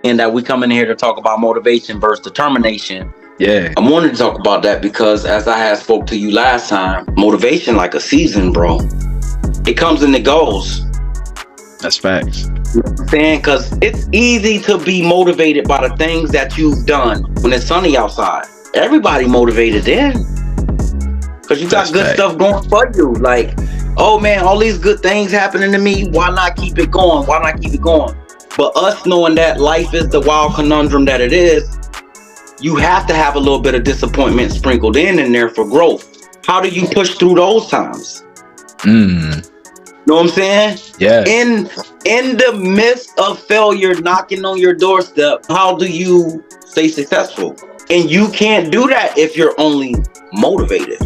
And that we come in here to talk about motivation versus determination. Yeah. I wanted to talk about that because, as I had spoke to you last time, motivation like a season, bro. It comes and it goes. That's facts. You know what I'm saying? Because it's easy to be motivated by the things that you've done when it's sunny outside. Everybody motivated then. Because you got good stuff going for you. Like, oh man, all these good things happening to me. Why not keep it going? Why not keep it going? But us knowing that life is the wild conundrum that it is, you have to have a little bit of disappointment sprinkled in there for growth. How do you push through those times? Know what I'm saying? Yeah. In the midst of failure knocking on your doorstep, how do you stay successful? And you can't do that if you're only motivated.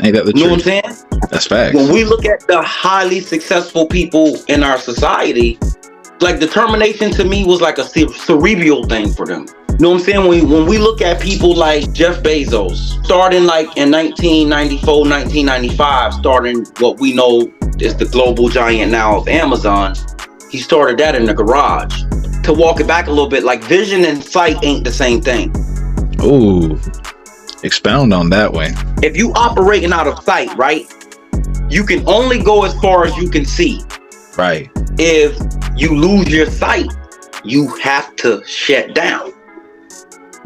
Ain't that the truth? You know what I'm saying? That's facts. When we look at the highly successful people in our society, like determination to me was like a cerebral thing for them. You know what I'm saying? When we look at people like Jeff Bezos, starting like in 1994, 1995, starting what we know is the global giant now of Amazon, he started that in the garage. To walk it back a little bit, like vision and sight ain't the same thing. Ooh, expound on that way. If you operating out of sight, right, you can only go as far as you can see. Right. If you lose your sight, you have to shut down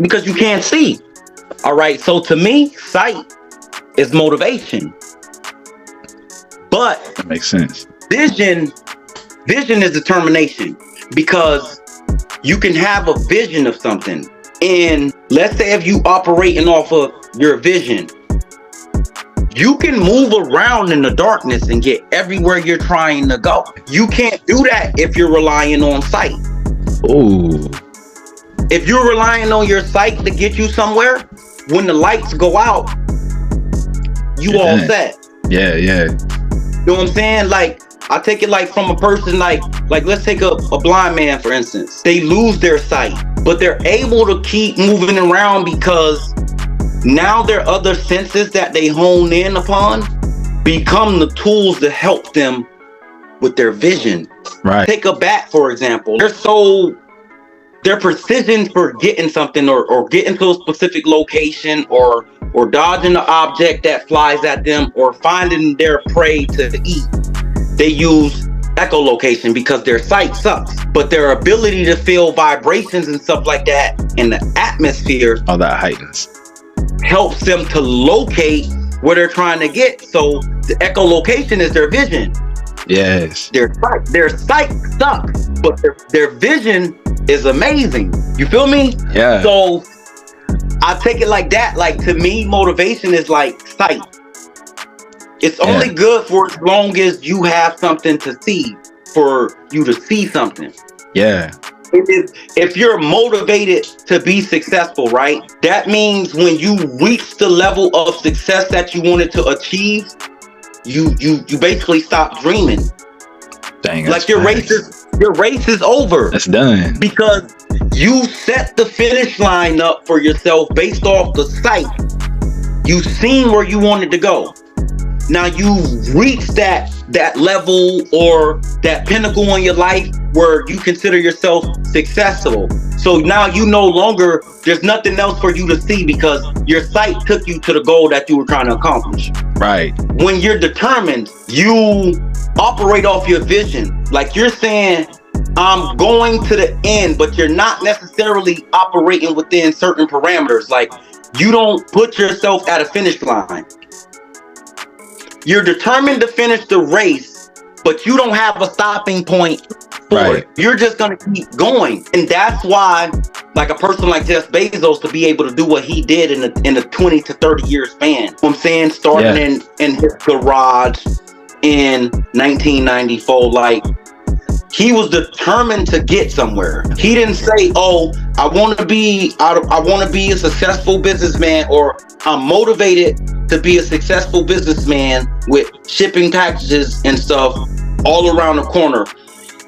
because you can't see. All right. So to me, sight is motivation, but that makes sense. Vision is determination, because you can have a vision of something. And let's say if you operating off of your vision, you can move around in the darkness and get everywhere you're trying to go. You can't do that if you're relying on sight. Ooh. If you're relying on your sight to get you somewhere, when the lights go out, you all set. Yeah. You know what I'm saying? Like, I take it like from a person like let's take a blind man, for instance. They lose their sight, but they're able to keep moving around because now their other senses that they hone in upon become the tools to help them with their vision. Right. Take a bat, for example. Their precision for getting something or getting to a specific location or dodging an object that flies at them or finding their prey to eat, they use echolocation because their sight sucks. But their ability to feel vibrations and stuff like that in the atmosphere, all that heightens, helps them to locate where they're trying to get. So the echolocation is their vision. Yes. Their sight sucks, but their vision is amazing. You feel me? Yeah. So I take it like that. Like, to me, motivation is like sight. It's only good for as long as you have something to see, for you to see something. Yeah. If you're motivated to be successful, right? That means when you reach the level of success that you wanted to achieve, you basically stop dreaming. Dang, like your race is over. It's done. Because you set the finish line up for yourself based off the sight. You've seen where you wanted to go. Now you've reached that level or that pinnacle in your life where you consider yourself successful. So now you no longer, there's nothing else for you to see because your sight took you to the goal that you were trying to accomplish. Right. When you're determined, you operate off your vision. Like you're saying, I'm going to the end, but you're not necessarily operating within certain parameters. Like, you don't put yourself at a finish line. You're determined to finish the race, but you don't have a stopping point for it. You're just going to keep going. And that's why, like a person like Jeff Bezos, to be able to do what he did in a 20 to 30 year span. You know what I'm saying? Starting in his garage in 1994, like, he was determined to get somewhere. He didn't say, "Oh, I want to be a successful businessman," or "I'm motivated to be a successful businessman with shipping packages and stuff all around the corner."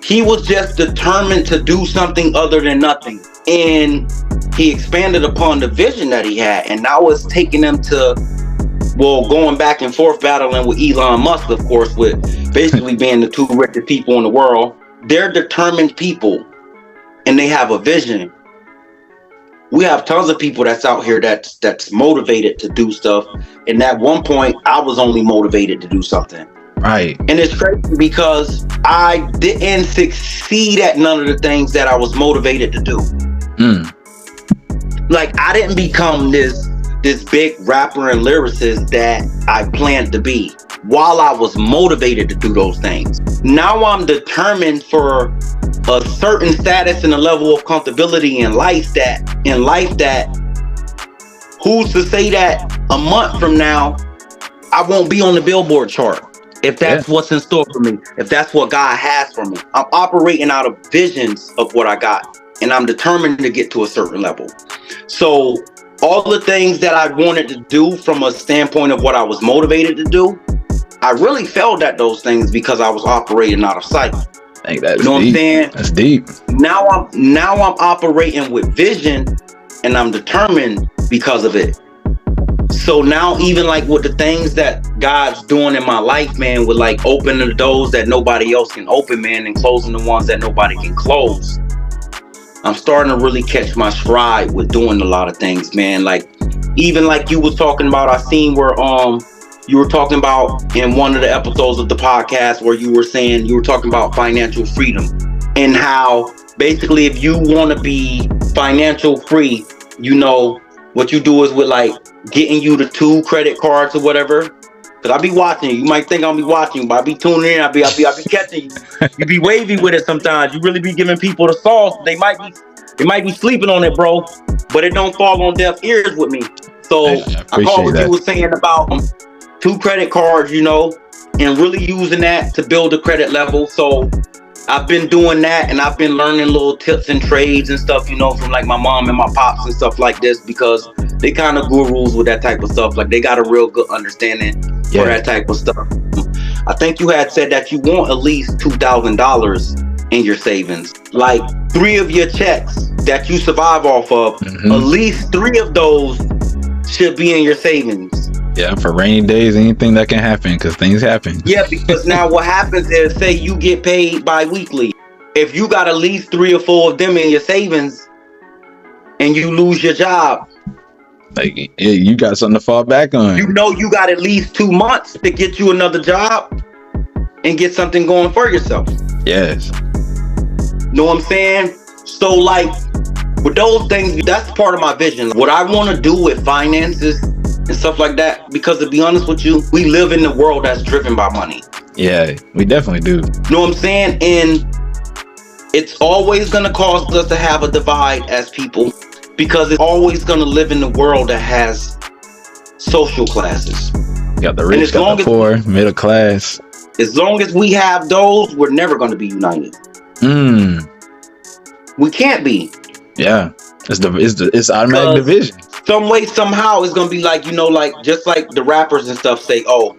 He was just determined to do something other than nothing, and he expanded upon the vision that he had, and now it's taking him to well, going back and forth battling with Elon Musk, of course, with basically being the two richest people in the world. They're determined people and they have a vision. We have tons of people that's out here that's motivated to do stuff. And at one point, I was only motivated to do something. Right. And it's crazy because I didn't succeed at none of the things that I was motivated to do. Like, I didn't become this big rapper and lyricist that I planned to be while I was motivated to do those things. Now I'm determined for a certain status and a level of comfortability in life that who's to say that a month from now I won't be on the Billboard chart, if that's what's in store for me, if that's what God has for me. I'm operating out of visions of what I got, and I'm determined to get to a certain level. So all the things that I wanted to do from a standpoint of what I was motivated to do, I really failed at those things because I was operating out of sight. Hey, that's you know deep. What I'm saying? That's deep. Now I'm operating with vision, and I'm determined because of it. So now, even like with the things that God's doing in my life, man, with like opening the doors that nobody else can open, man, and closing the ones that nobody can close, I'm starting to really catch my stride with doing a lot of things, man. Like, even like you was talking about, I seen where you were talking about in one of the episodes of the podcast where you were talking about financial freedom, and how basically if you want to be financial free, you know, what you do is with like getting you the 2 credit cards or whatever. Cause I be watching you. You might think I'll be watching you, but I be tuning in. I be catching you. You be wavy with it sometimes. You really be giving people the sauce. They might be sleeping on it, bro, but it don't fall on deaf ears with me. So I caught what you were saying about 2 credit cards, you know, and really using that to build a credit level. So I've been doing that, and I've been learning little tips and trades and stuff, you know, from like my mom and my pops and stuff like this, because they kind of gurus with that type of stuff. Like, they got a real good understanding for that type of stuff. I think you had said that you want at least $2,000 in your savings. Like 3 of your checks that you survive off of, at least 3 of those should be in your savings. Yeah, for rainy days, anything that can happen, because things happen. Yeah, because now what happens is, say you get paid bi-weekly. If you got at least 3 or 4 of them in your savings and you lose your job, like, you got something to fall back on. You know you got at least 2 months to get you another job and get something going for yourself. Yes. Know what I'm saying? So like with those things, that's part of my vision. What I want to do with finances and stuff like that, because to be honest with you, we live in a world that's driven by money. Yeah, we definitely do. Know what I'm saying? And it's always going to cause us to have a divide as people, because it's always going to live in the world that has social classes. You got the rich, got the poor, middle class. As long as we have those, we're never going to be united. We can't be. Yeah, it's automatic division. Some way, somehow, it's gonna be like, you know, like just like the rappers and stuff say, oh,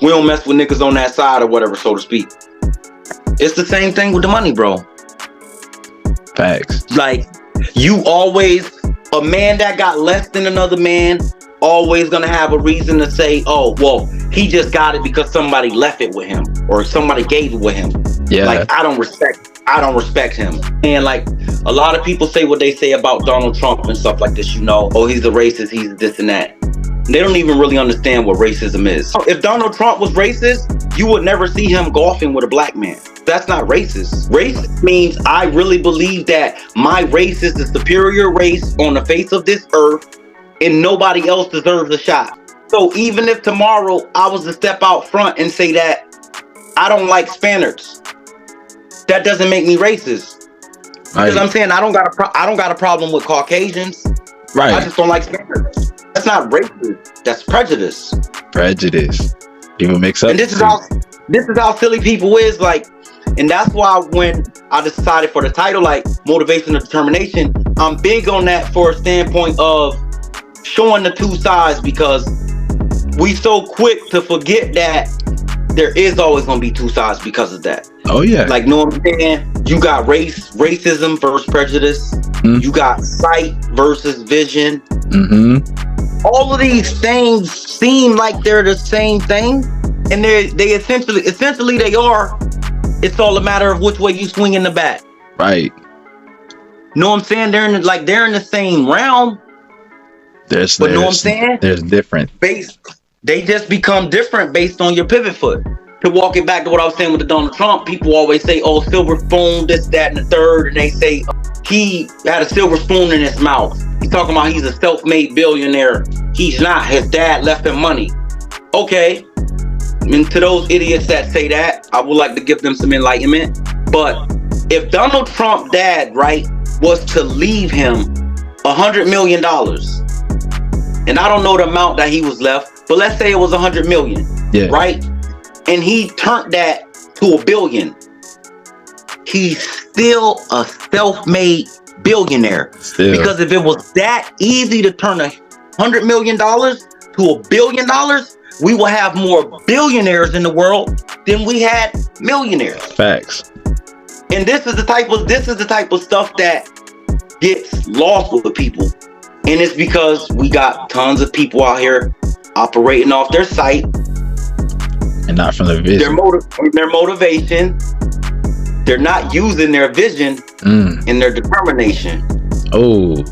we don't mess with niggas on that side or whatever, so to speak. It's the same thing with the money, bro. Facts. Like, you always, a man that got less than another man, always gonna have a reason to say, oh, well, he just got it because somebody left it with him or somebody gave it with him. Yeah. Like, I don't respect him. And like a lot of people say what they say about Donald Trump and stuff like this, you know, oh, he's a racist, he's this and that. They don't even really understand what racism is. If Donald Trump was racist, you would never see him golfing with a black man. That's not racist. Racist means I really believe that my race is the superior race on the face of this earth and nobody else deserves a shot. So even if tomorrow I was to step out front and say that I don't like Spaniards, that doesn't make me racist. Because I'm saying I don't got a problem with Caucasians. Right. I just don't like Spaniards. That's not racist. That's prejudice. Prejudice. People mix up. And this is how silly people is. Like, and that's why when I decided for the title, like motivation and determination, I'm big on that for a standpoint of showing the 2 sides, because we so quick to forget that there is always going to be 2 sides because of that. Oh yeah. Like, know what I'm saying? You got racism versus prejudice. You got sight versus vision. all of these things seem like they're the same thing, and they essentially they are. It's all a matter of which way you swing in the bat. Right. Know what I'm saying? They're in the same realm. But know what I'm saying? There's different. They just become different based on your pivot foot. To walk it back to what I was saying with the Donald Trump, people always say, "Oh, silver spoon, this, that, and the third," and they say he had a silver spoon in his mouth. He's talking about he's a self-made billionaire. He's not. His dad left him money. Okay. And to those idiots that say that, I would like to give them some enlightenment. But if Donald Trump's dad, right, was to leave him $100 million, and I don't know the amount that he was left, but let's say it was $100 million, right? And he turned that to $1 billion. He's still a self-made billionaire. Because if it was that easy to turn $100 million to $1 billion, we will have more billionaires in the world than we had millionaires. Facts. And this is the type of stuff that gets lost with people. And it's because we got tons of people out here operating off their sight. And not from the vision. Their motivation. They're not using their vision and their determination. Oh. You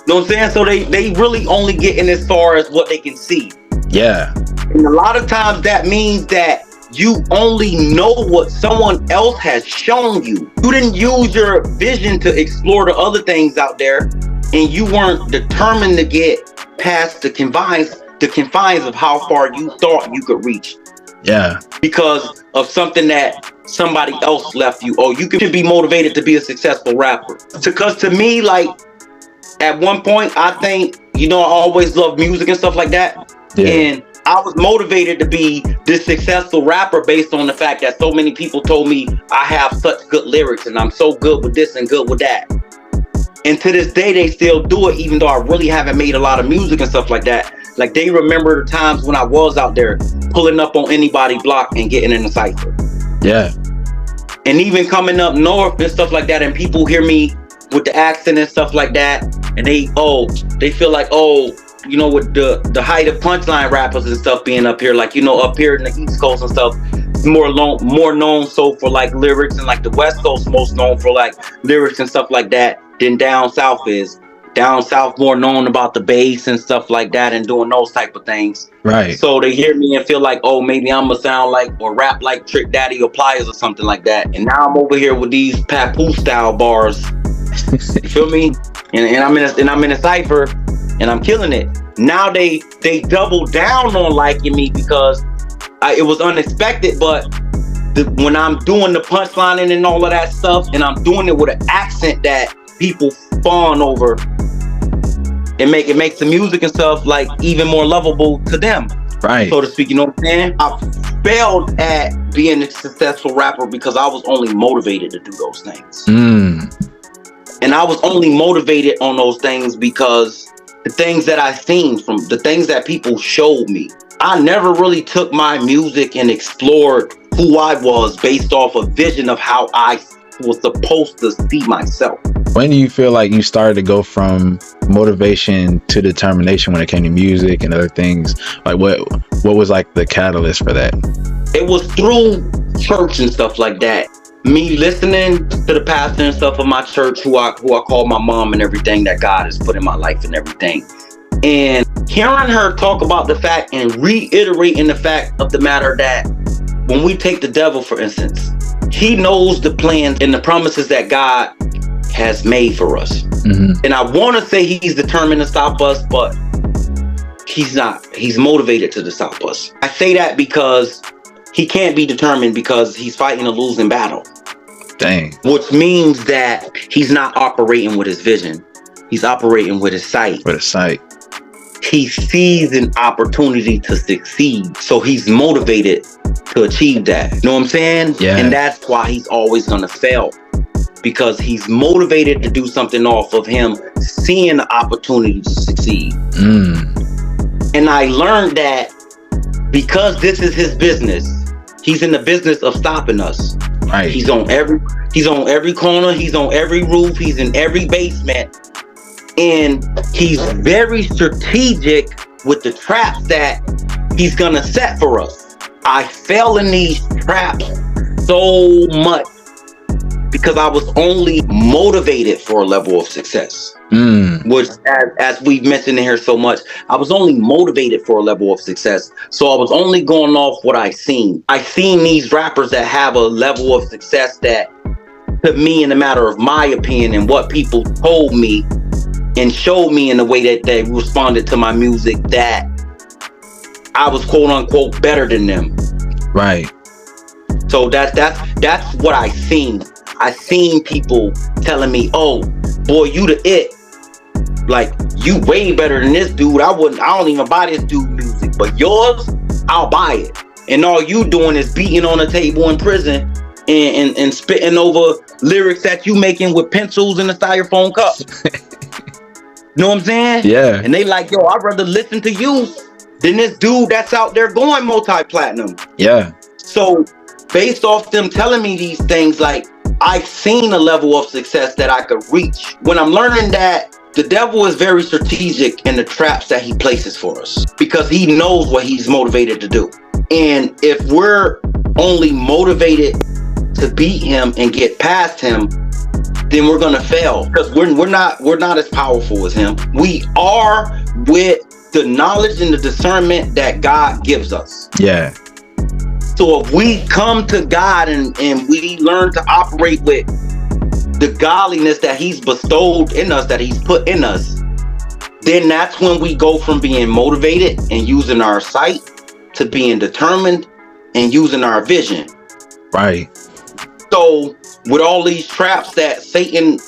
know what I'm saying? So they really only getting as far as what they can see. Yeah. And a lot of times that means that you only know what someone else has shown you. You didn't use your vision to explore the other things out there, and you weren't determined to get past the confines of how far you thought you could reach. Yeah. Because of something that somebody else left you. Or you can be motivated to be a successful rapper. Because to me, like, at one point, I think, I always loved music and stuff like that. Yeah. And I was motivated to be this successful rapper based on the fact that so many people told me I have such good lyrics and I'm so good with this and good with that. And to this day, they still do it, even though I really haven't made a lot of music and stuff like that. Like, they remember the times when I was out there pulling up on anybody's block and getting in the cypher. Yeah. And even coming up north and stuff like that, and people hear me with the accent and stuff like that, and they feel like, with the height of punchline rappers and stuff being up here, like, up here in the East Coast and stuff, more known so for like lyrics, and like the West Coast most known for like lyrics and stuff like that than down south is. Down south more known about the bass and stuff like that and doing those type of things. Right. So they hear me and feel like, maybe I'm gonna sound like or rap like Trick Daddy or Pliers or something like that. And now I'm over here with these Papoose style bars. You feel me? And I'm in a cypher and I'm killing it. Now they double down on liking me because it was unexpected, but when I'm doing the punchlining and all of that stuff, and I'm doing it with an accent that people fawn over, it makes the music and stuff like even more lovable to them, right? So to speak. You know what I'm saying? I failed at being a successful rapper because I was only motivated to do those things, and I was only motivated on those things because the things that I seen, from the things that people showed me. I never really took my music and explored who I was based off a vision of how I was supposed to see myself. When do you feel like you started to go from motivation to determination when it came to music and other things? Like what was like the catalyst for that? It was through church and stuff like that. Me listening to the pastor and stuff of my church, who I call my mom, and everything that God has put in my life and everything. And hearing her talk about the fact and reiterating the fact of the matter that when we take the devil, for instance, he knows the plans and the promises that God has made for us. Mm-hmm. And I want to say he's determined to stop us, but he's not. He's motivated to stop us. I say that because he can't be determined because he's fighting a losing battle. Dang. Which means that he's not operating with his vision. He's operating with his sight. With his sight. He sees an opportunity to succeed. So he's motivated to achieve that. You know what I'm saying? Yeah. And that's why he's always going to fail. Because he's motivated to do something off of him seeing the opportunity to succeed. And I learned that because this is his business, he's in the business of stopping us. Right. He's on every corner, he's on every roof, he's in every basement, And he's very strategic with the traps that he's gonna set for us. I fell in these traps so much because I was only motivated for a level of success. Which, as we've mentioned in here so much, I was only motivated for a level of success. So I was only going off what I seen. I seen these rappers that have a level of success that, to me, in a matter of my opinion and what people told me and showed me in the way that they responded to my music, that I was quote unquote better than them. Right. So that's what I seen. I seen people telling me, "Oh, boy, you the it. Like, you way better than this dude. I don't even buy this dude music, but yours, I'll buy it. And all you doing is beating on a table in prison and spitting over lyrics that you making with pencils in a styrofoam cup." You know what I'm saying? Yeah. And they like, "Yo, I'd rather listen to you than this dude that's out there going multi-platinum." Yeah. So based off them telling me these things, like, I've seen a level of success that I could reach. When I'm learning that the devil is very strategic in the traps that he places for us, because he knows what he's motivated to do. And if we're only motivated to beat him and get past him, then we're gonna fail, because we're not as powerful as him. We are, with the knowledge and the discernment that God gives us. Yeah. So if we come to God and we learn to operate with the godliness that he's bestowed in us, that he's put in us, then that's when we go from being motivated and using our sight to being determined and using our vision. Right. So with all these traps that Satan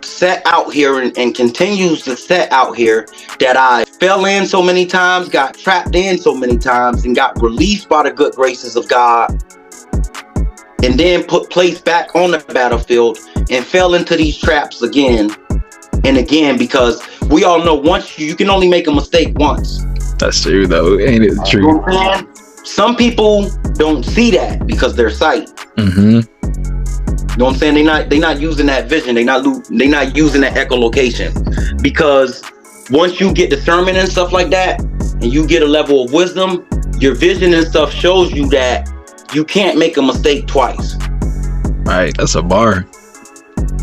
set out here and continues to set out here, that I fell in so many times, got trapped in so many times, and got released by the good graces of God, and then placed back on the battlefield and fell into these traps again and again, because we all know once you can only make a mistake once. That's true, though. Ain't it true? You know what I'm saying? Some people don't see that because their sight. Mm-hmm. You know what I'm saying? They not using that vision. They not using that echolocation, because once you get discernment and stuff like that, and you get a level of wisdom, your vision and stuff shows you that you can't make a mistake twice. Right. That's a bar.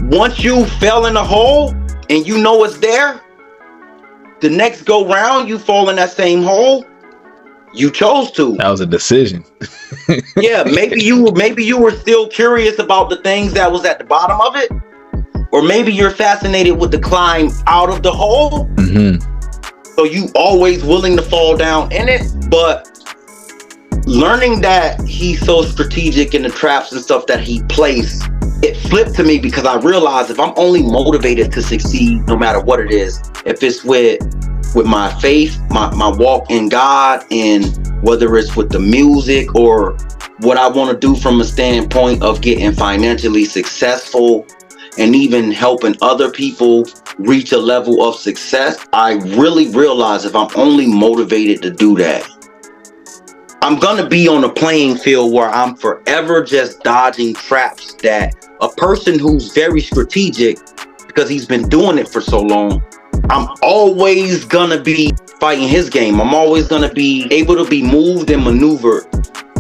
Once you fell in a hole and you know it's there, the next go round you fall in that same hole. You chose to. That was a decision. Yeah, maybe you were still curious about the things that was at the bottom of it, or maybe you're fascinated with the climb out of the hole. Mm-hmm. So you always willing to fall down in it. But learning that he's so strategic in the traps and stuff that he placed, it flipped to me, because I realized if I'm only motivated to succeed, no matter what it is, if it's with my faith, my walk in God, and whether it's with the music or what I want to do from a standpoint of getting financially successful and even helping other people reach a level of success, I really realize if I'm only motivated to do that, I'm going to be on a playing field where I'm forever just dodging traps that a person who's very strategic, because he's been doing it for so long, I'm always gonna be fighting his game. I'm always gonna be able to be moved and maneuvered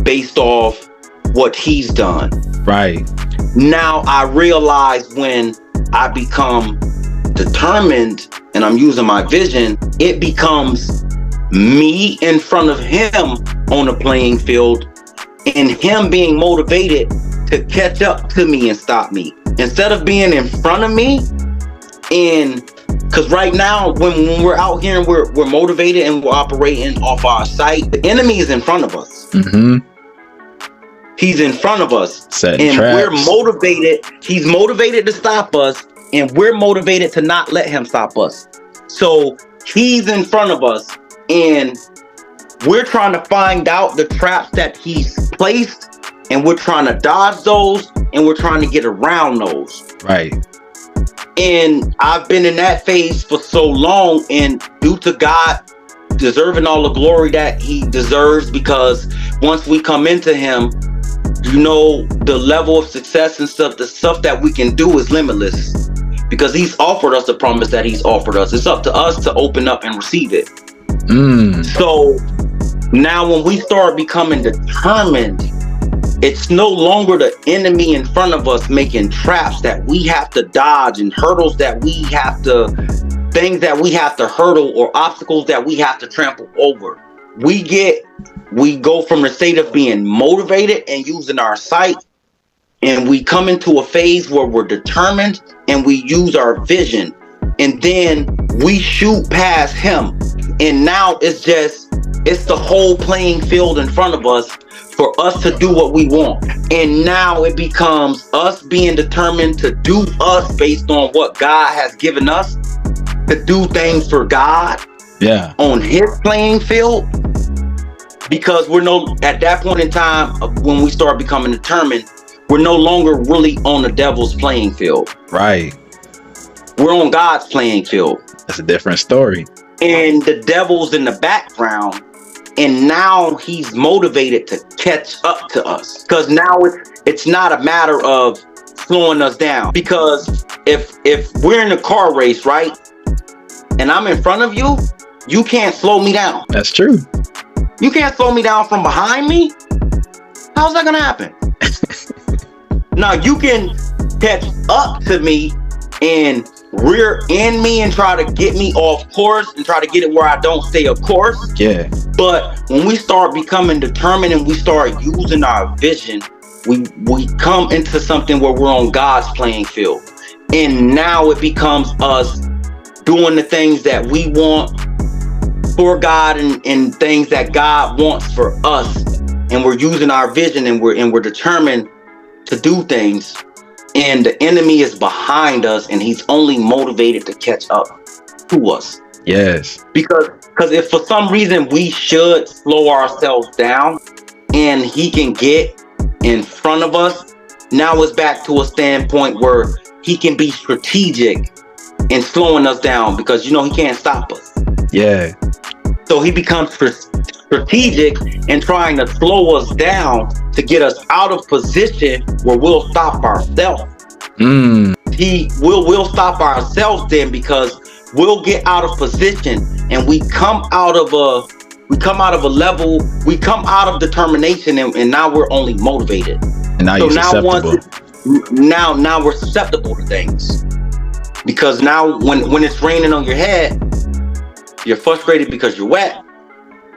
based off what he's done. Right. Now I realize when I become determined and I'm using my vision, it becomes me in front of him on the playing field, and him being motivated to catch up to me and stop me. Instead of being in front of me, and because right now, when we're out here and we're motivated and we're operating off our sight, the enemy is in front of us. Mm-hmm. He's in front of us. Setting and traps. We're motivated. He's motivated to stop us, and we're motivated to not let him stop us. So he's in front of us, and we're trying to find out the traps that he's placed, and we're trying to dodge those, and we're trying to get around those. Right. And I've been in that phase for so long, and due to God deserving all the glory that he deserves, because once we come into him, you know, the level of success and stuff, the stuff that we can do is limitless. because he's offered us the promise that he's offered us. It's up to us to open up and receive it. So now when we start becoming determined, it's no longer the enemy in front of us making traps that we have to dodge and hurdles that we have to, things that we have to hurdle or obstacles that we have to trample over. We go from the state of being motivated and using our sight, and we come into a phase where we're determined and we use our vision, and then we shoot past him. And now it's the whole playing field in front of us for us to do what we want. And now it becomes us being determined to do us based on what God has given us, to do things for God on his playing field. Because at that point in time, when we start becoming determined, we're no longer really on the devil's playing field. Right. We're on God's playing field. That's a different story. And the devil's in the background, and now he's motivated to catch up to us. Because now it's not a matter of slowing us down. Because if we're in a car race, right, and I'm in front of you, you can't slow me down. That's true. You can't slow me down from behind me. How's that gonna happen? Now you can catch up to me and rear end me and try to get me off course and try to get it where I don't stay of course. Yeah. But when we start becoming determined and we start using our vision, we come into something where we're on God's playing field. And now it becomes us doing the things that we want for God and things that God wants for us. And we're using our vision and we're determined to do things. And the enemy is behind us, and he's only motivated to catch up to us. Yes. Because if for some reason we should slow ourselves down and he can get in front of us, now it's back to a standpoint where he can be strategic in slowing us down, because he can't stop us. Yeah. So he becomes strategic in trying to slow us down to get us out of position where we'll stop ourselves. We'll stop ourselves then, because we'll get out of position and we come out of a level, we come out of determination, and now we're only motivated. And now you're susceptible. Now we're susceptible to things. Because now when it's raining on your head, you're frustrated because you're wet.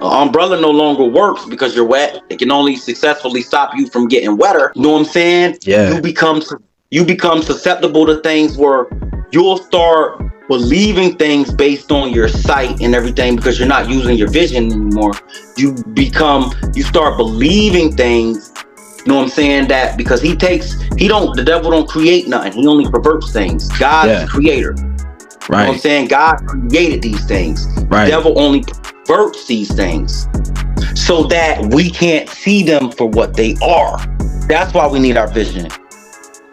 An umbrella no longer works because you're wet. It can only successfully stop you from getting wetter. You know what I'm saying? Yeah. You become susceptible to things where you'll start believing things based on your sight and everything, because you're not using your vision anymore. You start believing things, you know what I'm saying, that because the devil don't create nothing. He only perverts things. God's the creator. Right. You know what I'm saying? God created these things. Right. The devil only perverts these things so that we can't see them for what they are. That's why we need our vision.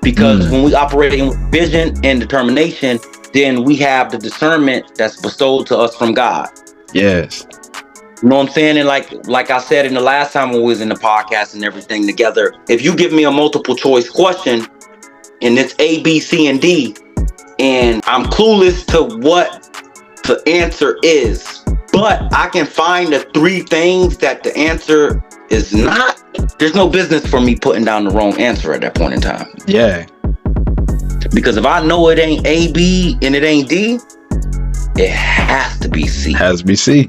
Because when we operate in vision and determination, then we have the discernment that's bestowed to us from God. Yes. You know what I'm saying? And like I said in the last time when we was in the podcast and everything together, if you give me a multiple choice question and it's A, B, C, and D, and I'm clueless to what the answer is, but I can find the three things that the answer is not, there's no business for me putting down the wrong answer at that point in time. Yeah. Because if I know it ain't A, B, and it ain't D, it has to be C. Has to be C.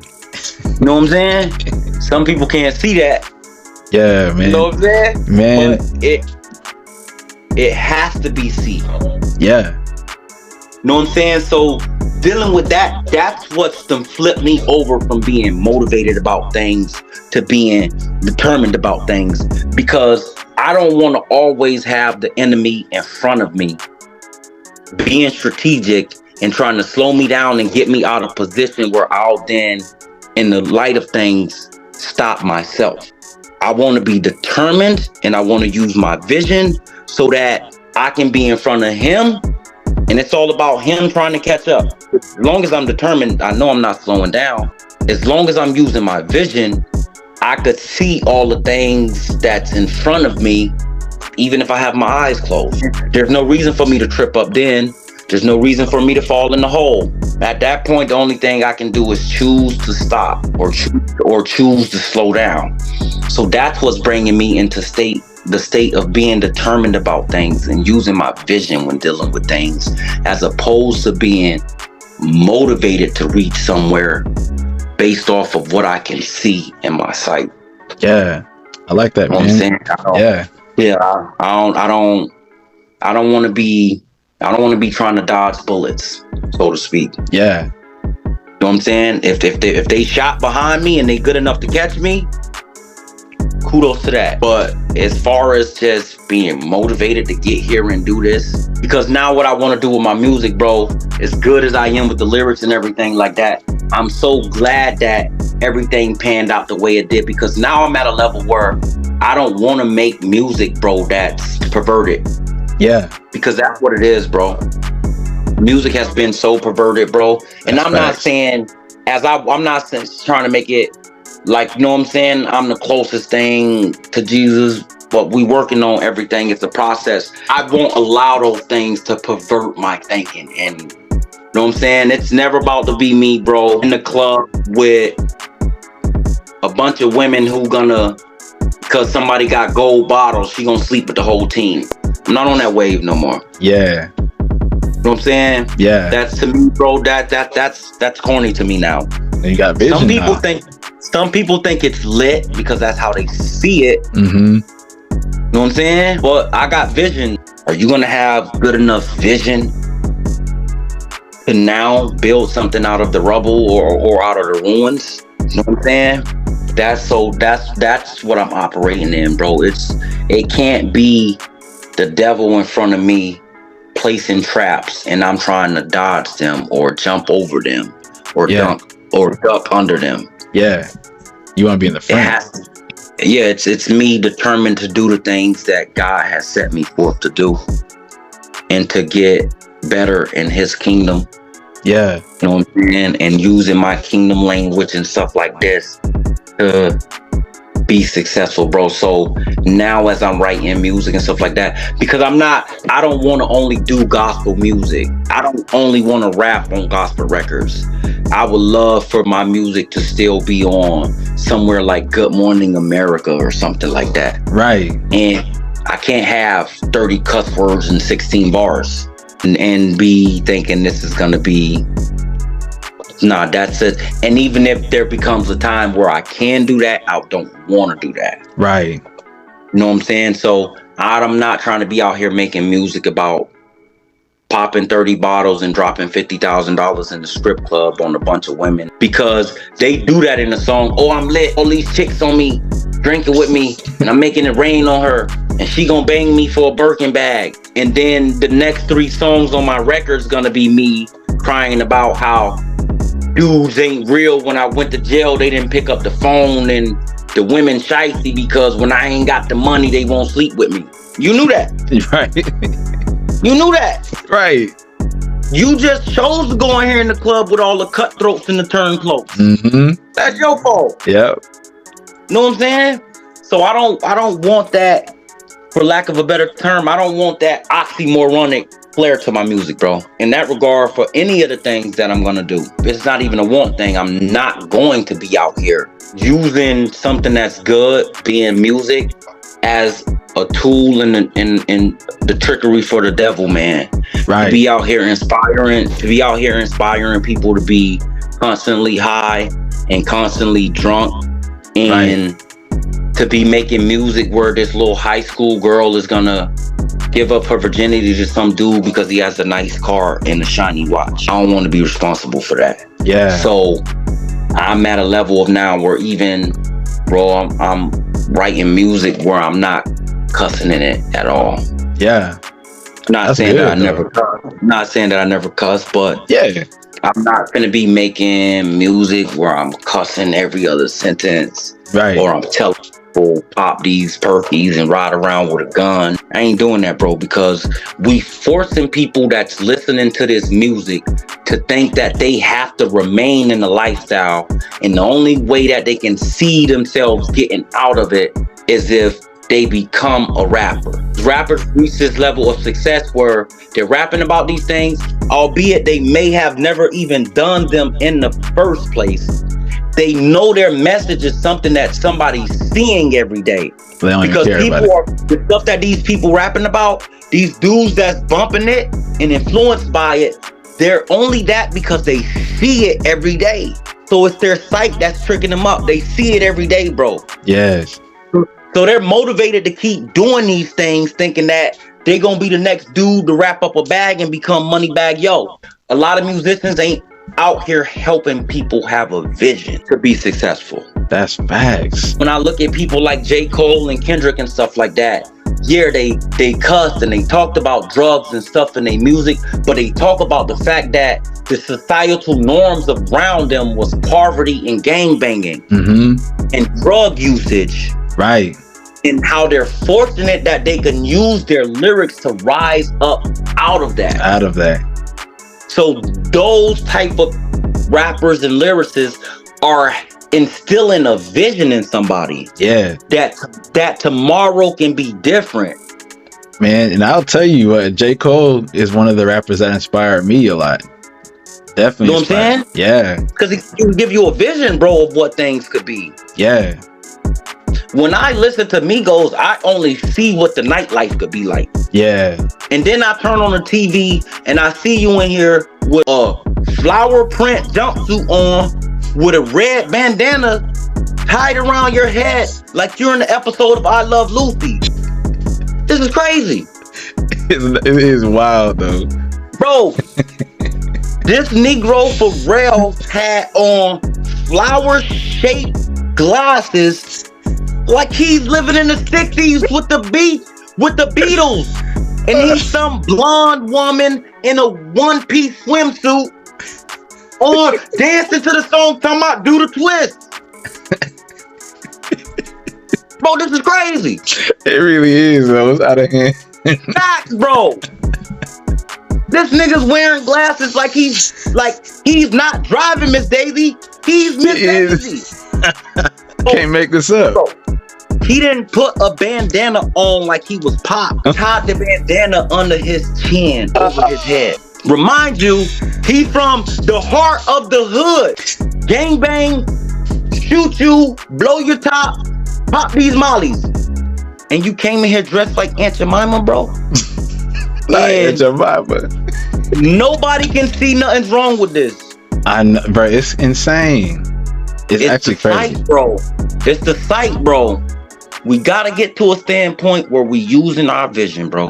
You know what I'm saying? Some people can't see that. Yeah, man. You know what I'm saying? Man. But it has to be C. Yeah. You know what I'm saying? So dealing with that, that's what's flipped me over from being motivated about things to being determined about things. Because I don't want to always have the enemy in front of me being strategic and trying to slow me down and get me out of position where I'll then, in the light of things, stop myself. I want to be determined, and I want to use my vision so that I can be in front of him. And it's all about him trying to catch up. As long as I'm determined, I know I'm not slowing down. As long as I'm using my vision, I could see all the things that's in front of me, even if I have my eyes closed. There's no reason for me to trip up then. There's no reason for me to fall in the hole. At that point, the only thing I can do is choose to stop or choose to slow down. So that's what's bringing me into the state of being determined about things and using my vision when dealing with things, as opposed to being motivated to reach somewhere based off of what I can see in my sight. Yeah, I like that, man. You know what I'm saying? I don't want to be trying to dodge bullets, so to speak. Yeah. You know what I'm saying? If they shot behind me and they good enough to catch me, kudos to that. But as far as just being motivated to get here and do this, because now what I want to do with my music, bro, as good as I am with the lyrics and everything like that, I'm so glad that everything panned out the way it did, because now I'm at a level where I don't want to make music, bro, that's perverted. Yeah. Because that's what it is, bro. Music has been so perverted, bro. And I'm not saying, I'm not trying to make it like, you know what I'm saying, I'm the closest thing to Jesus, but we working on everything. It's a process. I won't allow those things to pervert my thinking. And you know what I'm saying? It's never about to be me, bro, in the club with a bunch of women who gonna, because somebody got gold bottles, she gonna sleep with the whole team. I'm not on that wave no more. Yeah. You know what I'm saying? Yeah. That's to me, bro, that's corny to me now. And you got vision. Some people think it's lit because that's how they see it. Mm-hmm. You know what I'm saying? But I got vision. Are you gonna have good enough vision to now build something out of the rubble or out of the ruins? You know what I'm saying? That's what I'm operating in, bro. It can't be the devil in front of me placing traps and I'm trying to dodge them or jump over them or duck under them. Yeah. You want to be in the front. It's me determined to do the things that God has set me forth to do and to get better in his kingdom. Yeah. You know what I'm saying? And using my kingdom language and stuff like this to be successful, bro. So now as I'm writing music and stuff like that, because I don't want to only do gospel music. I don't only want to rap on gospel records. I would love for my music to still be on somewhere like Good Morning America or something like that. Right. And I can't have 30 cuss words and 16 bars and be thinking this is going to be, nah, that's it. And even if there becomes a time where I can do that, I don't want to do that. Right. You know what I'm saying? So I'm not trying to be out here making music about popping 30 bottles and dropping $50,000 in the strip club on a bunch of women, because they do that in the song. Oh, I'm lit. All these chicks on me, drinking with me, and I'm making it rain on her, and she gonna bang me for a Birkin bag. And then the next 3 songs on my record's gonna be me crying about how dudes ain't real. When I went to jail, they didn't pick up the phone, and the women shicey because when I ain't got the money, they won't sleep with me. You knew that. Right. You knew that. Right. You just chose to go in here in the club with all the cutthroats and the turncoats. Mm-hmm. That's your fault. Yep. You know what I'm saying? So I don't want that, for lack of a better term, I don't want that oxymoronic flair to my music, bro. In that regard, for any of the things that I'm gonna do, it's not even a want thing. I'm not going to be out here using something that's good, being music, as a tool in the trickery for the devil, man. Right. To be out here inspiring people to be constantly high and constantly drunk, and to be making music where this little high school girl is gonna give up her virginity to some dude because he has a nice car and a shiny watch. I don't want to be responsible for that. Yeah. So I'm at a level of now where even, bro, I'm writing music where I'm not cussing in it at all. Yeah. Not saying that I never cuss, but yeah, I'm not gonna be making music where I'm cussing every other sentence, right? Or I'm telling people pop these perkies and ride around with a gun. I ain't doing that, bro, because we forcing people that's listening to this music to think that they have to remain in the lifestyle, and the only way that they can see themselves getting out of it is if they become a rapper. Rappers reach this level of success where they're rapping about these things, albeit they may have never even done them in the first place. They know their message is something that somebody's seeing every day. They don't Because even care people about it. the stuff that these people rapping about, these dudes that's bumping it and influenced by it, they're only that because they see it every day. So it's their sight that's tricking them up. They see it every day, bro. Yes. So they're motivated to keep doing these things, thinking that they're gonna be the next dude to wrap up a bag and become money bag. Yo, a lot of musicians ain't out here helping people have a vision to be successful. That's facts. When I look at people like J. Cole and Kendrick and stuff like that, yeah, they cussed and they talked about drugs and stuff in their music, but they talk about the fact that the societal norms around them was poverty and gangbanging and drug usage. Right. And how they're fortunate that they can use their lyrics to rise up out of that. Out of that. So those type of rappers and lyricists are instilling a vision in somebody. Yeah. That tomorrow can be different. Man, and I'll tell you what, J. Cole is one of the rappers that inspired me a lot. Definitely. You know what I'm saying? Yeah. Because he can give you a vision, bro, of what things could be. Yeah. When I listen to Migos, I only see what the nightlife could be like. Yeah. And then I turn on the TV and I see you in here with a flower print jumpsuit on with a red bandana tied around your head like you're in the episode of I Love Lucy. This is crazy. It is wild though. Bro, this Negro for real had on flower-shaped glasses like he's living in the 60s with the Beatles. And he's some blonde woman in a one-piece swimsuit or dancing to the song talking about Do the Twist. Bro, this is crazy. It really is though. It's out of hand. Facts, bro. This nigga's wearing glasses like he's not driving Miss Daisy. He's Miss Daisy. Can't make this up. Bro, he didn't put a bandana on like he was Pop. Tied the bandana under his chin, over his head. Remind you, he from the heart of the hood. Gang bang, shoot you, blow your top, pop these mollies. And you came in here dressed like Aunt Jemima, bro? Like Aunt Jemima. Nobody can see nothing's wrong with this. I know, bro. It's insane. It's actually the crazy, sight, bro. It's the sight, bro. We gotta get to a standpoint where we using our vision, bro.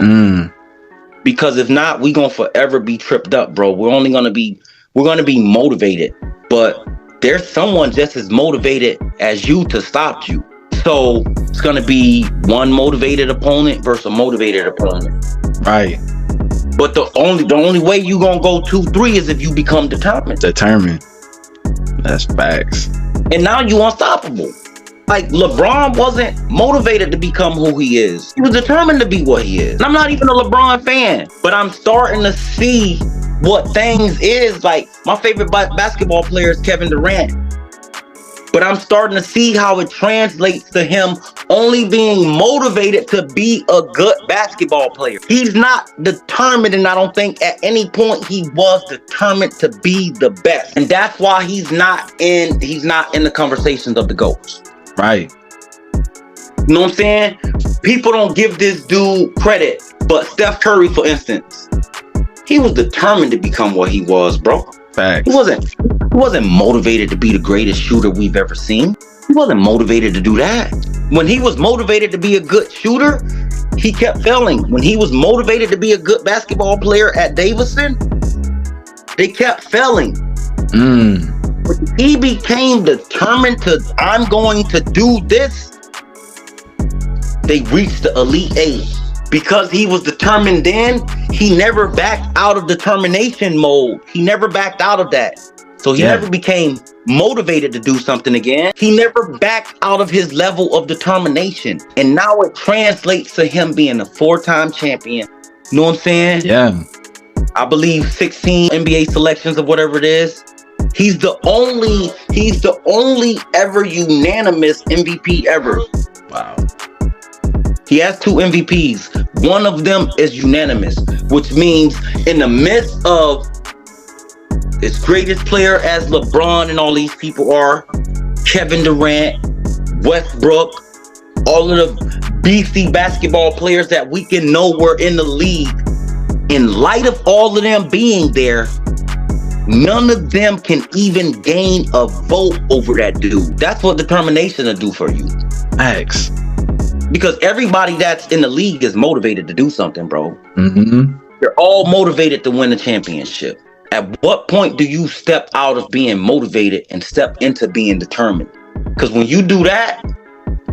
Because if not, we gonna forever be tripped up, bro. We're gonna be motivated, but there's someone just as motivated as you to stop you. So it's gonna be one motivated opponent versus a motivated opponent. Right. But the only way you gonna go 2-3 is if you become determined. Determined. That's facts. And now you unstoppable. Like LeBron wasn't motivated to become who he is. He was determined to be what he is. And I'm not even a LeBron fan, but I'm starting to see what things is. Like my favorite basketball player is Kevin Durant. But I'm starting to see how it translates to him only being motivated to be a good basketball player. He's not determined, and I don't think at any point he was determined to be the best. And that's why he's not in the conversations of the GOATs. Right. You know what I'm saying? People don't give this dude credit, but Steph Curry, for instance, he was determined to become what he was, bro. Facts. He wasn't motivated to be the greatest shooter we've ever seen. He wasn't motivated to do that. When he was motivated to be a good shooter, he kept failing. When he was motivated to be a good basketball player at Davidson, they kept failing. When he became determined to, I'm going to do this, they reached the Elite Eight. Because he was determined then, he never backed out of determination mode. He never backed out of that. So he never became motivated to do something again. He never backed out of his level of determination. And now it translates to him being a 4-time champion. You know what I'm saying? Yeah. I believe 16 NBA selections or whatever it is. He's the only ever unanimous MVP ever. Wow. He has 2 MVPs. One of them is unanimous, which means in the midst of his greatest player as LeBron and all these people are, Kevin Durant, Westbrook, all of the BC basketball players that we can know were in the league, in light of all of them being there, none of them can even gain a vote over that dude. That's what determination will do for you. X. Because everybody that's in the league is motivated to do something, bro. Mm-hmm. They're all motivated to win a championship. At what point do you step out of being motivated and step into being determined? Because when you do that,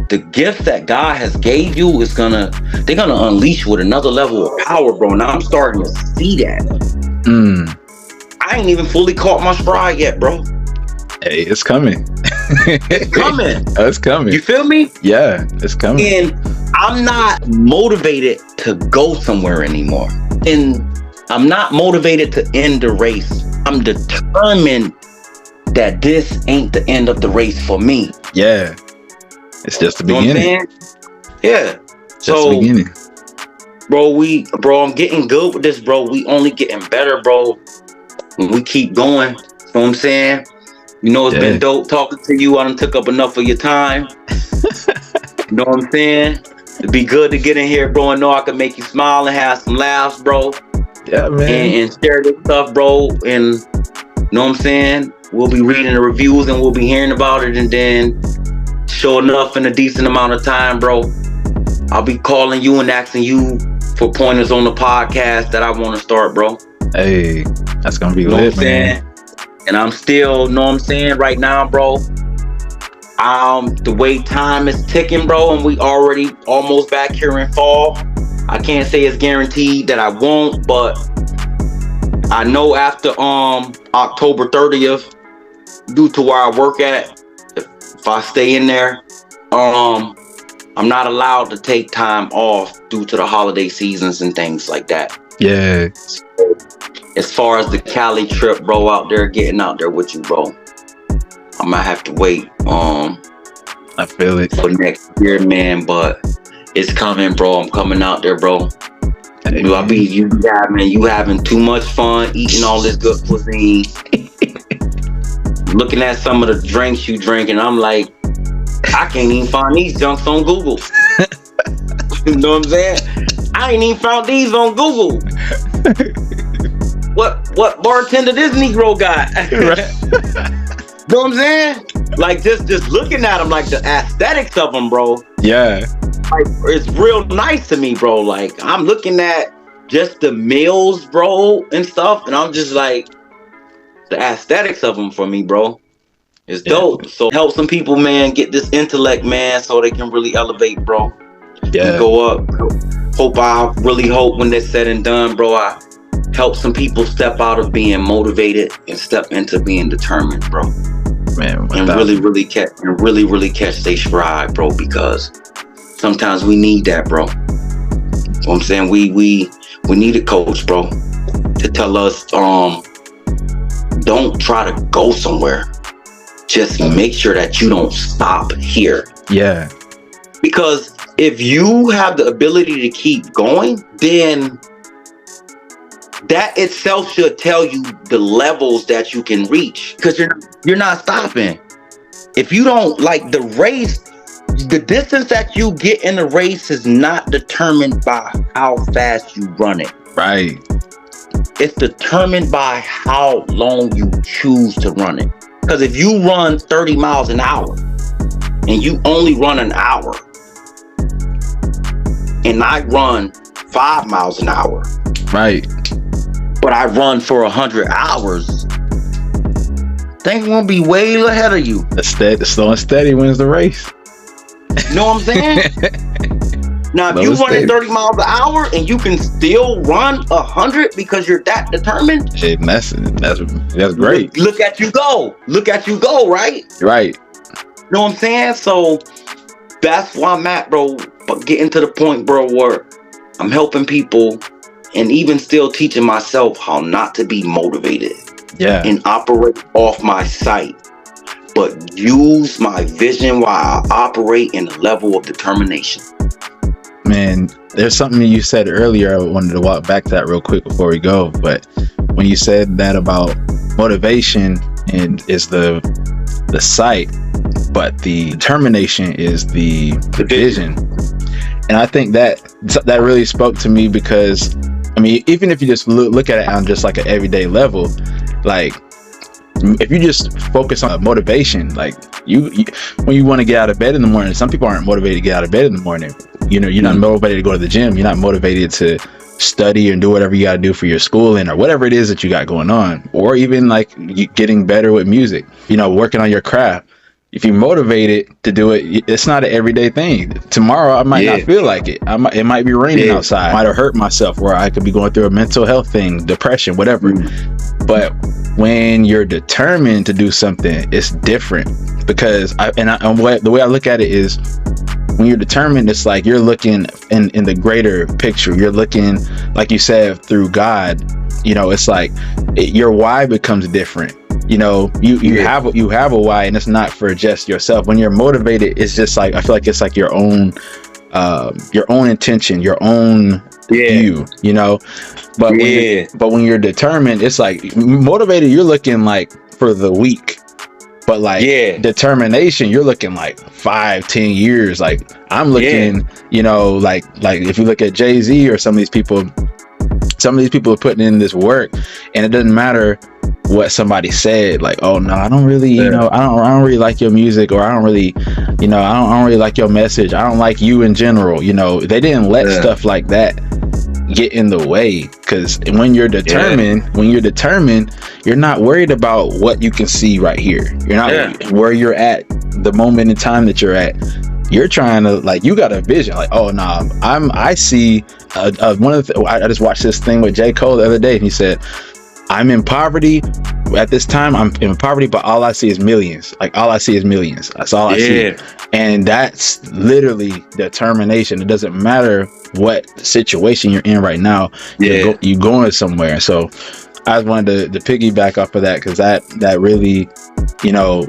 the gift that God has gave you is they're gonna unleash with another level of power, bro. Now I'm starting to see that. I ain't even fully caught my stride yet, bro. Hey, it's coming. It's coming. It's coming. You feel me? Yeah, it's coming. And I'm not motivated to go somewhere anymore. And I'm not motivated to end the race. I'm determined that this ain't the end of the race for me. Yeah. It's just the beginning. You know what I'm saying? Yeah. Just the beginning. Bro, I'm getting good with this, bro. We only getting better, bro, when we keep going. You know what I'm saying? You know, it's been dope talking to you. I done took up enough of your time. You know what I'm saying? It'd be good to get in here, bro, and know I can make you smile and have some laughs, bro. Yeah, man. And share this stuff, bro. And you know what I'm saying? We'll be reading the reviews and we'll be hearing about it. And then, sure enough, in a decent amount of time, bro, I'll be calling you and asking you for pointers on the podcast that I want to start, bro. Hey, that's gonna be lit, man. And I'm still, know what I'm saying, right now, bro. The way time is ticking, bro, and we already almost back here in fall. I can't say it's guaranteed that I won't, but I know after October 30th, due to where I work at, if I stay in there, I'm not allowed to take time off due to the holiday seasons and things like that. Yeah. As far as the Cali trip, bro, out there, getting out there with you, bro, I might have to wait I feel it. for next year, man, but it's coming, bro. I'm coming out there, bro. Hey, you having too much fun eating all this good cuisine. Looking at some of the drinks you drink, and I'm like, I can't even find these junks on Google. You know what I'm saying? I ain't even found these on Google. What bartender this Negro got? You know what I'm saying? Like just looking at them, like the aesthetics of them, bro. Yeah. Like it's real nice to me, bro. Like I'm looking at just the meals, bro, and stuff, and I'm just like, the aesthetics of them for me, bro, is dope. So help some people, man, get this intellect, man, so they can really elevate, bro. Yeah. And go up. I really hope when that's said and done, bro, I help some people step out of being motivated and step into being determined, bro. Man, and really catch their stride, bro, because sometimes we need that, bro. You know what I'm saying? We need a coach, bro, to tell us don't try to go somewhere. Just make sure that you don't stop here. Yeah. Because if you have the ability to keep going, then that itself should tell you the levels that you can reach, because you're not stopping. If you don't, like, the race, the distance that you get in the race is not determined by how fast you run it. Right. It's determined by how long you choose to run it. Because if you run 30 miles an hour and you only run an hour, and I run 5 miles an hour, right, but I run for 100 hours, things won't be way ahead of you. Slow and steady wins the race. You know what I'm saying? Now, if you're running 30 miles an hour and you can still run 100 because you're that determined, hey, that's great. Look at you go. Right? Right. You know what I'm saying? So that's why I'm at, bro. But getting to the point, bro, where I'm helping people and even still teaching myself how not to be motivated. Yeah. And operate off my sight, but use my vision while I operate in a level of determination. Man, there's something you said earlier. I wanted to walk back to that real quick before we go. But when you said that about motivation and is the sight, but the determination is the vision. And I think that really spoke to me, because I mean, even if you just look at it on just like an everyday level, like if you just focus on motivation, like you when you want to get out of bed in the morning, some people aren't motivated to get out of bed in the morning. You know, you're not motivated to go to the gym. You're not motivated to study and do whatever you got to do for your schooling or whatever it is that you got going on, or even like getting better with music, you know, working on your craft. If you're motivated to do it, it's not an everyday thing. Tomorrow I might not feel like it. It might be raining outside. I might have hurt myself, or I could be going through a mental health thing, depression, whatever. But when you're determined to do something, it's different, because the way I look at it is, when you're determined, it's like you're looking in the greater picture. You're looking, like you said, through God. You know, it's like your why becomes different. You know, you have a why, and it's not for just yourself. When you're motivated, it's just like, I feel like it's like your own intention, your own view, you know. But when you're determined, it's like motivated, you're looking like for the week. But like determination, you're looking like 5-10 years. Like I'm looking, you know, like if you look at Jay-Z or some of these people are putting in this work, and it doesn't matter what somebody said, like, oh no, I don't really, you know, I don't really like your music, or I don't really, you know, I don't really like your message, I don't like you in general. You know, they didn't let stuff like that get in the way, because when you're determined, you're not worried about what you can see right here. You're not where you're at, the moment in time that you're at. You're trying to, like, you got a vision, like, oh no, I see one of the I just watched this thing with J. Cole the other day, and he said, I'm in poverty at this time, I'm in poverty, but all I see is millions. Like all I see is millions. That's all I see. And that's literally determination. It doesn't matter what situation you're in right now. You're going somewhere. So I just wanted to piggyback off of that, because that really, you know,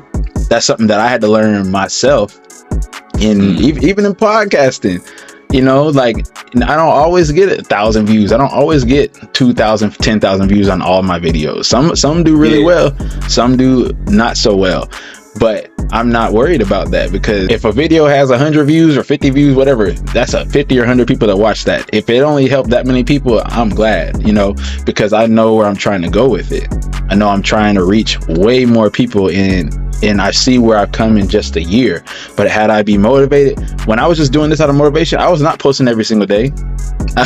that's something that I had to learn myself. Even in podcasting, you know, like I don't always get 1,000 views. I don't always get 2,000, 10,000 views on all my videos. Some do really well, some do not so well. But I'm not worried about that, because if a video has 100 views or 50 views, whatever, that's a 50 or 100 people that watch that. If it only helped that many people, I'm glad, you know, because I know where I'm trying to go with it. I know I'm trying to reach way more people, and I see where I've come in just a year. But had I be motivated, when I was just doing this out of motivation, I was not posting every single day. I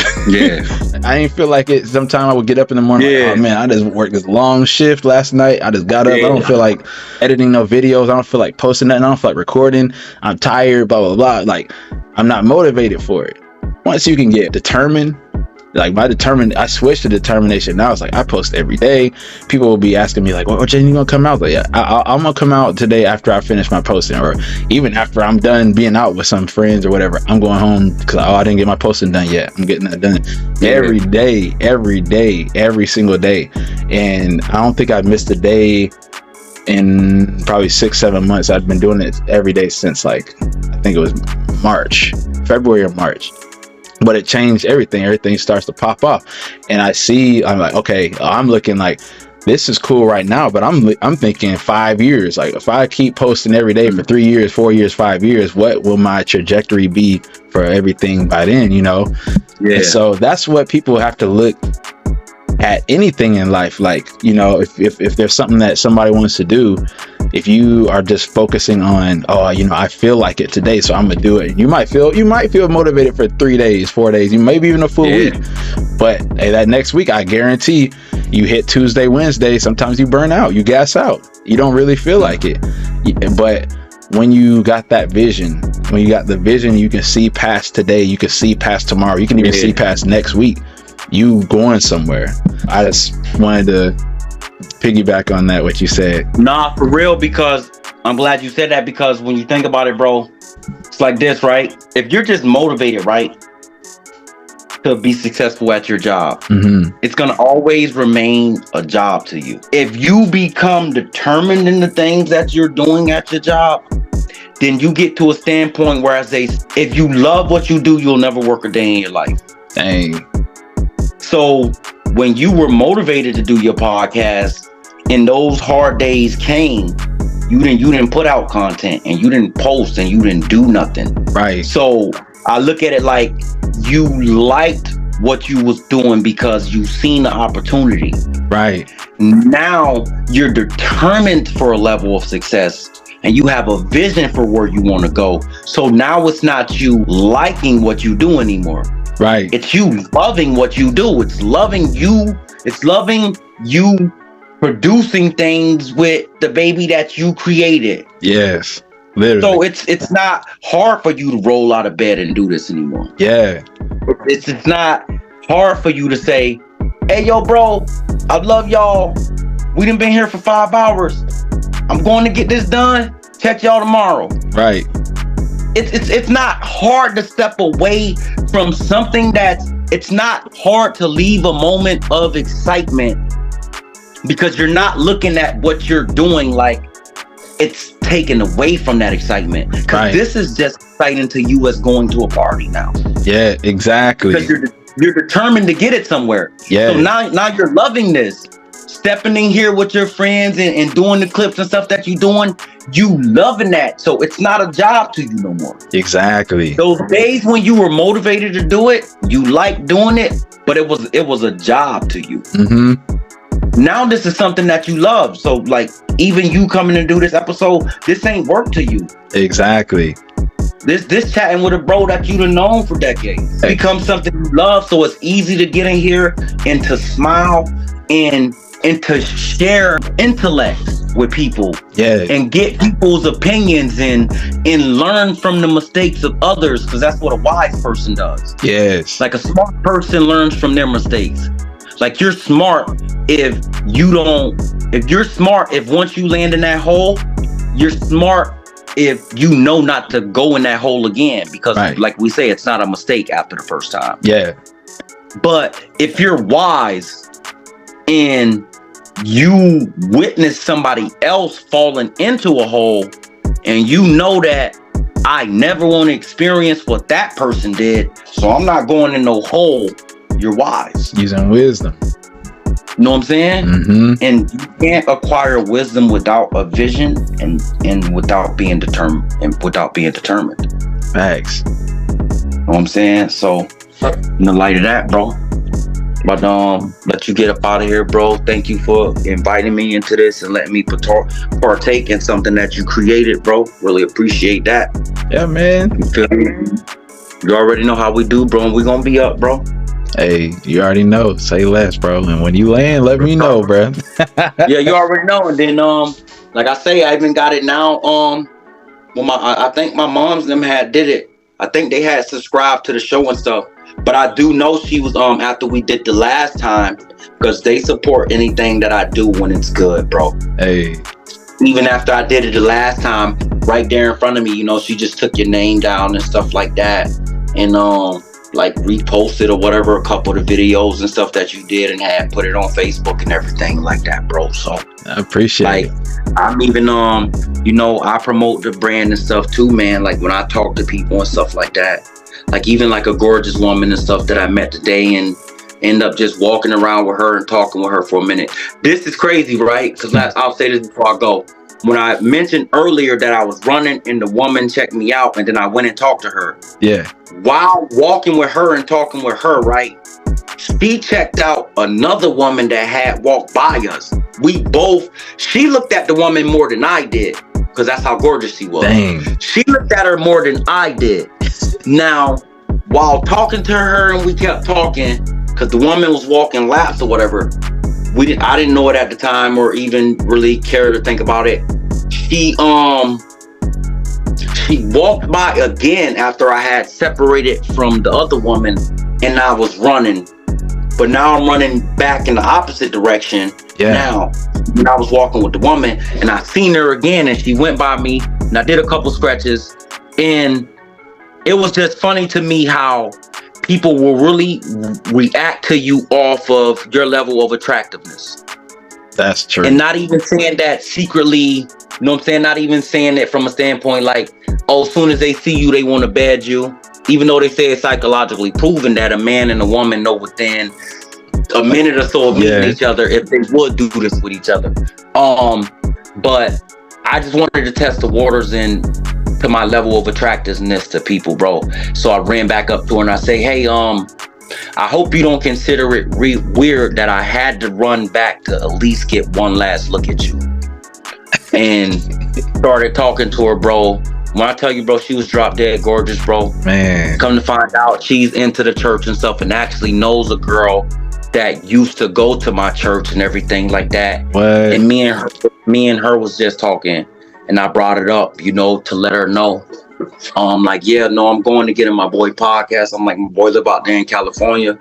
didn't feel like it. Sometimes I would get up in the morning, like, oh man, I just worked this long shift last night. I just got up. I don't feel like editing no videos. I don't feel like posting nothing. I don't feel like recording. I'm tired, blah, blah, blah. Like, I'm not motivated for it. Once you can get determined, like I switched to determination. Now it's like I post every day. People will be asking me like, "Well, Jay, you gonna come out?" Like, yeah, I'm gonna come out today after I finish my posting, or even after I'm done being out with some friends or whatever. I'm going home because I didn't get my posting done yet. I'm getting that done every day, every single day. And I don't think I've missed a day in probably 6-7 months. I've been doing it every day since, like, I think it was February or March. But it changed everything. Everything starts to pop off, and I'm like, okay, I'm looking like this is cool right now, but I'm thinking 5 years. Like, if I keep posting every day for 3 years, 4 years, 5 years, what will my trajectory be for everything by then? You know? And so that's what people have to look at anything in life. Like, you know, if there's something that somebody wants to do, if you are just focusing on, oh, you know, I feel like it today, so I'm gonna do it. You might feel motivated for 3 days, 4 days, you maybe even a full week. But hey, that next week, I guarantee you hit Tuesday, Wednesday, sometimes you burn out, you gas out, you don't really feel like it. But when you got that vision, you can see past today, you can see past tomorrow, you can even see past next week. You going somewhere. I just wanted to piggyback on that, what you said. Nah, for real, because I'm glad you said that, because when you think about it, bro, it's like this, right? If you're just motivated, right, to be successful at your job, it's gonna always remain a job to you. If you become determined in the things that you're doing at your job, then you get to a standpoint where I say, if you love what you do, you'll never work a day in your life. Dang. So when you were motivated to do your podcast and those hard days came, you didn't put out content and you didn't post and you didn't do nothing. Right. So I look at it like you liked what you was doing because you seen the opportunity. Right. Now you're determined for a level of success and you have a vision for where you want to go. So now it's not you liking what you do anymore. Right. It's you loving what you do. It's loving you. It's loving you producing things with the baby that you created. Yes. Literally. So it's not hard for you to roll out of bed and do this anymore. Yeah. It's not hard for you to say, hey, yo, bro, I love y'all. We done been here for 5 hours. I'm going to get this done. Check y'all tomorrow. Right. It's not hard to step away from something it's not hard to leave a moment of excitement because you're not looking at what you're doing like it's taken away from that excitement. Because this is just exciting to you as going to a party now. Yeah, exactly. Because you're determined to get it somewhere. Yeah. So now you're loving this. Stepping in here with your friends and doing the clips and stuff that you're doing, you loving that. So it's not a job to you no more. Exactly. Those days when you were motivated to do it, you liked doing it, but it was a job to you. Mm-hmm. Now this is something that you love. So like even you coming to do this episode, this ain't work to you. Exactly. This chatting with a bro that you've known for decades becomes something you love. So it's easy to get in here and to smile and to share intellect with people. Yeah. And get people's opinions and learn from the mistakes of others, because that's what a wise person does. Yes. Like a smart person learns from their mistakes. Like you're smart if once you land in that hole, you're smart if you know not to go in that hole again, because like we say, it's not a mistake after the first time. Yeah. But if you're wise and you witness somebody else falling into a hole and you know that I never want to experience what that person did, so I'm not going in no hole, you're wise. Using wisdom. You know what I'm saying? Mm-hmm. And you can't acquire wisdom without a vision and without being determined. Facts. You know what I'm saying? So in the light of that, bro. But let you get up out of here, bro. Thank you for inviting me into this and letting me partake in something that you created, bro. Really appreciate that. Yeah, man. You feel me? You already know how we do, bro. We gonna be up, bro. Hey, you already know. Say less, bro. And when you land, let me know, bro. Yeah, you already know. And then like I say, I even got it now. Well, I think my mom's them did it. I think they had subscribed to the show and stuff. But I do know she was after we did the last time, because they support anything that I do when it's good, bro. Hey. Even after I did it the last time, right there in front of me, you know, she just took your name down and stuff like that, and like reposted or whatever a couple of the videos and stuff that you did and had put it on Facebook and everything like that, bro. So I appreciate it. I'm even you know, I promote the brand and stuff too, man. Like when I talk to people and stuff like that. Like even like a gorgeous woman and stuff that I met today and end up just walking around with her and talking with her for a minute. This is crazy, right? Because I'll say this before I go. When I mentioned earlier that I was running and the woman checked me out and then I went and talked to her. Yeah. While walking with her and talking with her, right? She checked out another woman that had walked by us. She looked at the woman more than I did, because that's how gorgeous she was. Dang. She looked at her more than I did. Now, while talking to her and we kept talking, because the woman was walking laps or whatever, I didn't know it at the time or even really care to think about it. She walked by again after I had separated from the other woman and I was running. But now I'm running back in the opposite direction. Yeah. Now, when I was walking with the woman and I seen her again and she went by me and I did a couple scratches, and it was just funny to me how people will really react to you off of your level of attractiveness. That's true. And not even saying that secretly You know what I'm saying? Not even saying it from a standpoint like, oh, as soon as they see you, they want to bed you. Even though they say it's psychologically proven that a man and a woman know within a minute or so of meeting each other if they would do this with each other. But I just wanted to test the waters to my level of attractiveness to people, bro. So I ran back up to her and I say, hey, I hope you don't consider it weird that I had to run back to at least get one last look at you. And started talking to her, bro. When I tell you, bro, she was drop dead gorgeous, bro. Man. Come to find out, she's into the church and stuff and actually knows a girl that used to go to my church and everything like that. What? And me and her was just talking, and I brought it up, you know, to let her know. Like, yeah, no, I'm going to get in my boy podcast. I'm like, my boy live out there in California.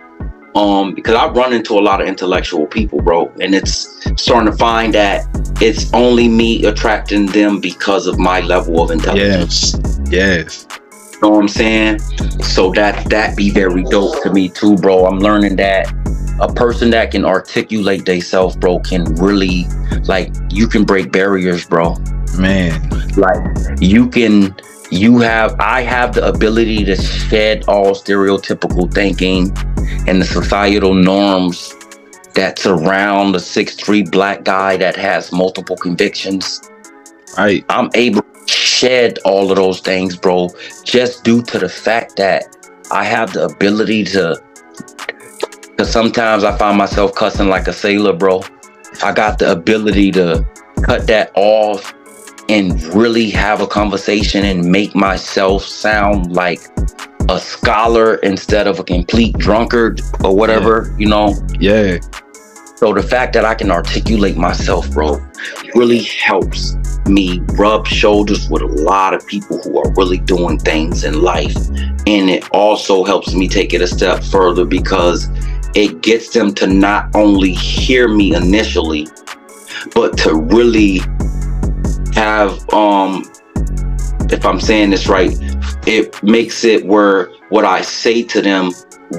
Because I run into a lot of intellectual people, bro, and it's starting to find that it's only me attracting them because of my level of intelligence. Yes. You know what I'm saying? So that be very dope to me too, bro. I'm learning that a person that can articulate themselves, bro, can really, like, you can break barriers, bro. Man. Like, I have the ability to shed all stereotypical thinking and the societal norms that surround the 6'3" black guy that has multiple convictions. Right. I'm able to shed all of those things, bro, just due to the fact that I have the ability to, because sometimes I find myself cussing like a sailor, bro. I got the ability to cut that off and really have a conversation and make myself sound like a scholar instead of a complete drunkard or whatever, you know? Yeah. So the fact that I can articulate myself, bro, really helps me rub shoulders with a lot of people who are really doing things in life. And it also helps me take it a step further because it gets them to not only hear me initially, but to really have, if I'm saying this right, it makes it where what I say to them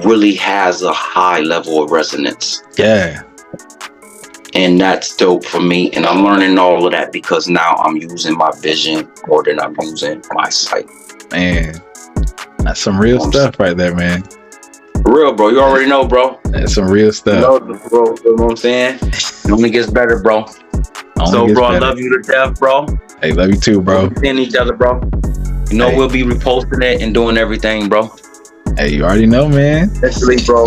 really has a high level of resonance. Yeah. And that's dope for me. And I'm learning all of that because now I'm using my vision more than I'm using my sight. Man, that's some real stuff right there, man. Real, bro. You already know, bro. That's some real stuff. You know what I'm saying? It only gets better, bro. So, bro, I love you to death, bro. Hey, love you too, bro. We're seeing each other, bro. You know, we'll be reposting it and doing everything, bro. Hey, you already know, man. Eventually, bro.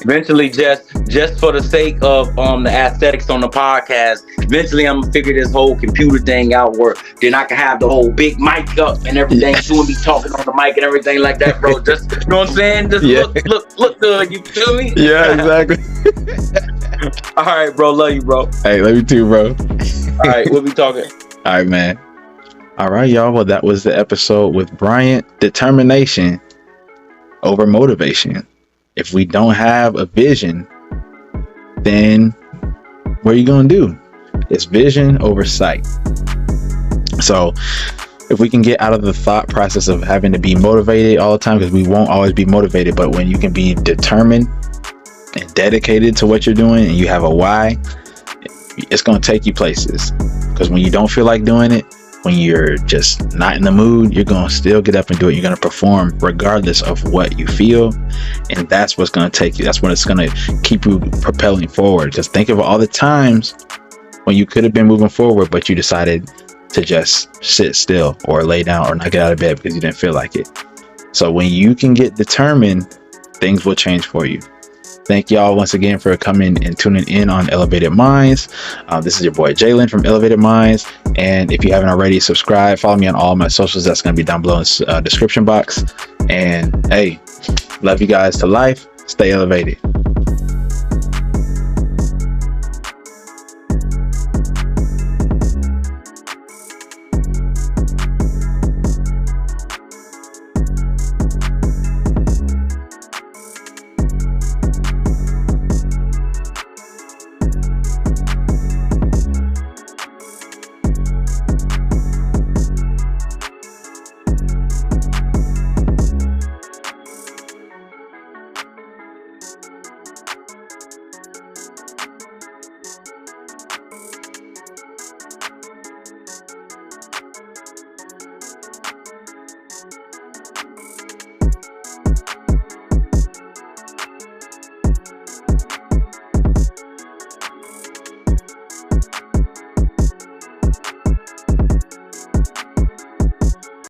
Eventually, just for the sake of the aesthetics on the podcast, eventually I'm gonna figure this whole computer thing out where then I can have the whole big mic up and everything. You will be talking on the mic and everything like that, bro. Just, you know what I'm saying? Just look good. You feel me? Yeah, exactly. All right, bro. Love you, bro. Hey, love you too, bro. All right, we'll be talking. All right, man. All right, y'all. Well, that was the episode with Bryant. Determination over motivation. If we don't have a vision, then what are you going to do? It's vision over sight. So if we can get out of the thought process of having to be motivated all the time, because we won't always be motivated, but when you can be determined and dedicated to what you're doing and you have a why, it's going to take you places. Because when you don't feel like doing it, when you're just not in the mood, you're going to still get up and do it. You're going to perform regardless of what you feel. And that's what's going to take you. That's what it's going to keep you propelling forward. Just think of all the times when you could have been moving forward, but you decided to just sit still or lay down or not get out of bed because you didn't feel like it. So when you can get determined, things will change for you. Thank y'all once again for coming and tuning in on Elevated Minds. This is your boy Jalen from Elevated Minds. And if you haven't already, subscribe, follow me on all my socials. That's going to be down below in the description box. And hey, love you guys to life. Stay elevated.